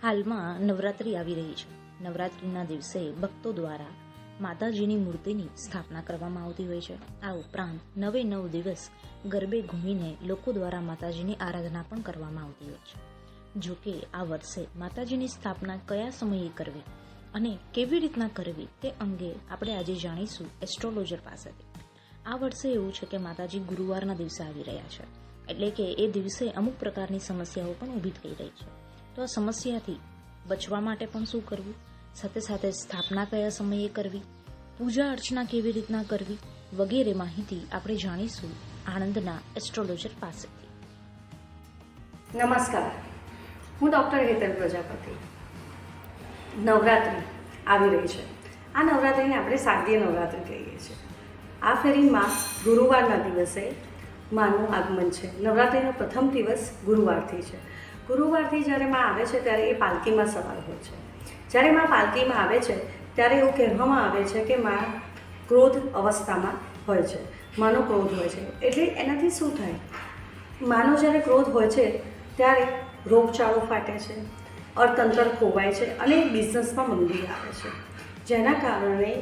હાલમાં નવરાત્રિ આવી રહી છે. નવરાત્રિના દિવસે ભક્તો દ્વારા માતાજીની મૂર્તિની સ્થાપના કરવામાં આવતી હોય છે. આ ઉપરાંત 9 દિવસ ગરબે ઘૂમીને લોકો દ્વારા માતાજીની આરાધના પણ કરવામાં આવતી હોય છે. જો કે આ વર્ષે માતાજીની સ્થાપના કયા સમયે કરવી અને કેવી રીતના કરવી તે અંગે આપણે આજે જાણીશું એસ્ટ્રોલોજર પાસેથી. આ વર્ષે એવું છે કે માતાજી ગુરુવારના દિવસે આવી રહ્યા છે, એટલે કે એ દિવસે અમુક પ્રકારની સમસ્યાઓ પણ ઊભી થઈ રહી છે. તો આ સમસ્યાથી બચવા માટે પણ શું કરવું, સાથે સાથે સ્થાપના કયા સમયે કરવી, પૂજા અર્ચના કેવી રીતના કરવી વગેરે માહિતી આપણે જાણીશું આણંદના એસ્ટ્રોલોજર પાસેથી. નમસ્કાર, હું ડૉક્ટર હેતલ પ્રજાપતિ. નવરાત્રિ આવી રહી છે. આ નવરાત્રિને આપણે શારદીય નવરાત્રિ કહીએ છીએ. આ ફેરીમાં ગુરુવારના દિવસે માનું આગમન છે. નવરાત્રિનો પ્રથમ દિવસ ગુરુવારથી છે. ગુરુવારથી જ્યારે માં આવે છે ત્યારે એ પાલકીમાં સવાર હોય છે. જ્યારે માં પાલકીમાં આવે છે ત્યારે એવું કહેવામાં આવે છે કે માં ક્રોધ અવસ્થામાં હોય છે, માનો ક્રોધ હોય છે. એટલે એનાથી શું થાય, માનો જ્યારે ક્રોધ હોય છે ત્યારે રોગચાળો ફાટે છે, અર્થતંત્ર ખોવાય છે અને બિઝનેસમાં મંદી આવે છે, જેના કારણે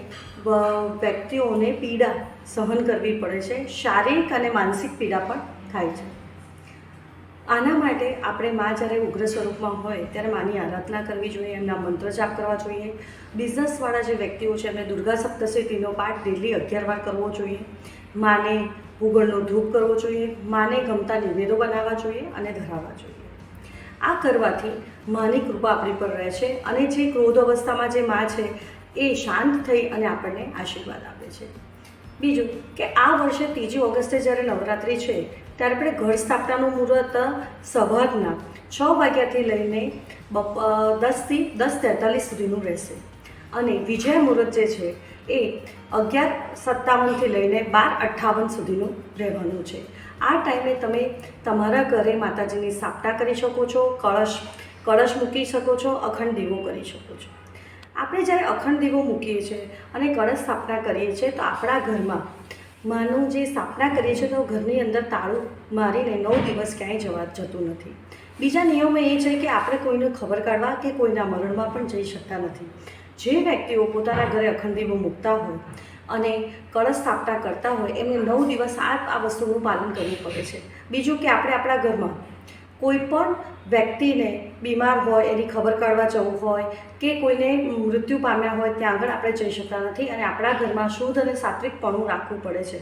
વ્યક્તિઓને પીડા સહન કરવી પડે છે. શારીરિક અને માનસિક પીડા પણ થાય છે. આના માટે આપણે માં જ્યારે ઉગ્ર સ્વરૂપમાં હોય ત્યારે માની આરાધના કરવી જોઈએ, એમના મંત્ર જાપ કરવા જોઈએ. બિઝનેસવાળા જે વ્યક્તિઓ છે એમને દુર્ગા સપ્તશતીનો પાઠ ડેલી 11 વાર કરવો જોઈએ. માને ભૂગળનો ધૂપ કરવો જોઈએ, માને ગમતા નિવેદો બનાવવા જોઈએ અને ધરાવવા જોઈએ. આ કરવાથી માની કૃપા આપણી પર રહે છે અને જે ક્રોધ અવસ્થામાં જે માં છે એ શાંત થઈ અને આપણને આશીર્વાદ આપે છે. બીજું કે આ વર્ષે 3 ઓગસ્ટે જ્યારે નવરાત્રિ છે ત્યારે આપણે ઘર સ્થાપનાનું મુહૂર્ત સવારના 6 વાગ્યાથી લઈને 10 થી 10:43 સુધીનું રહેશે અને વિજય મુહૂર્ત જે છે એ 11:57થી લઈને 12:58 સુધીનું રહેવાનું છે. આ ટાઈમે તમે તમારા ઘરે માતાજીની સ્થાપના કરી શકો છો, કળશ મૂકી શકો છો, અખંડ દીવો કરી શકો છો. આપણે જ્યારે અખંડ દીવો મૂકીએ છીએ અને કળશ સ્થાપના કરીએ છીએ તો આપણા ઘરમાં માનું જે સ્થાપના કરીએ છીએ તો ઘરની અંદર તાળું મારીને 9 દિવસ ક્યાંય જતું નથી. બીજા નિયમો એ છે કે આપણે કોઈને ખબર કાઢવા કે કોઈના મરણમાં પણ જઈ શકતા નથી. જે વ્યક્તિઓ પોતાના ઘરે અખંડ દીવો મૂકતા હોય અને કળશ સ્થાપના કરતા હોય એમને 9 દિવસ આ વસ્તુનું પાલન કરવું પડે છે. બીજું કે આપણે આપણા ઘરમાં કોઈ પણ વ્યક્તિને બીમાર હોય એની ખબર કાઢવા જવું હોય કે કોઈને મૃત્યુ પામ્યા હોય ત્યાં આગળ આપણે જઈ શકતા નથી અને આપણા ઘરમાં શુદ્ધ અને સાત્વિકપણું રાખવું પડે છે.